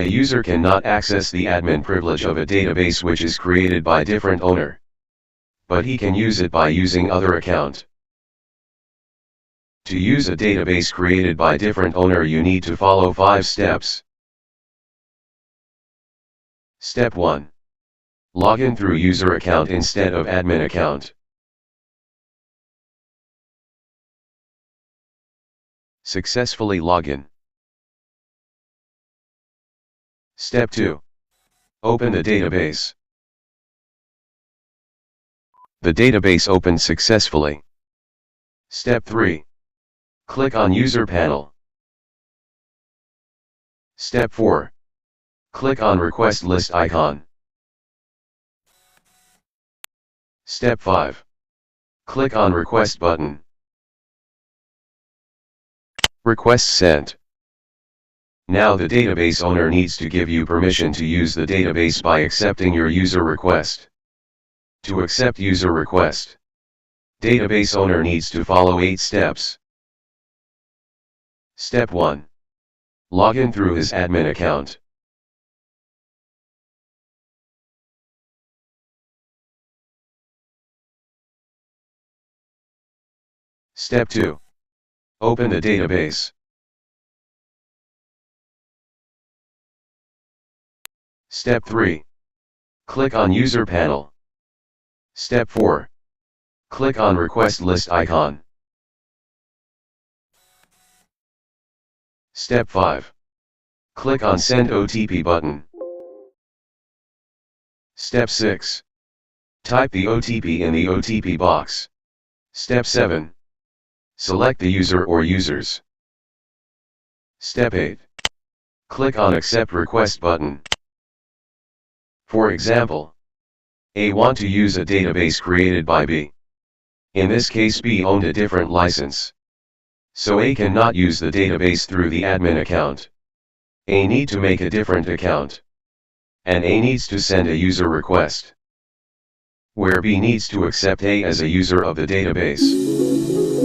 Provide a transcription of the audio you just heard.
A user cannot access the admin privilege of a database which is created by different owner, but he can use it by using other account. To use a database created by different owner, you need to follow 5 steps. Step 1. Login through user account instead of admin account. Successfully login. Step 2. Open the database. The database opened successfully. Step 3. Click on User Panel. Step 4. Click on Request List icon. Step 5. Click on Request button. Request sent. Now the database owner needs to give you permission to use the database by accepting your user request. To accept user request, database owner needs to follow 8 steps. Step 1. Login through his admin account. Step 2. Open the database. Step 3. Click on User Panel. Step 4. Click on Request List icon. Step 5. Click on Send OTP button. Step 6. Type the OTP in the OTP box. Step 7. Select the user or users. Step 8. Click on Accept Request button. For example, A want to use a database created by B. In this case, B owned a different license, so A cannot use the database through the admin account. A need to make a different account, and A needs to send a user request, where B needs to accept A as a user of the database.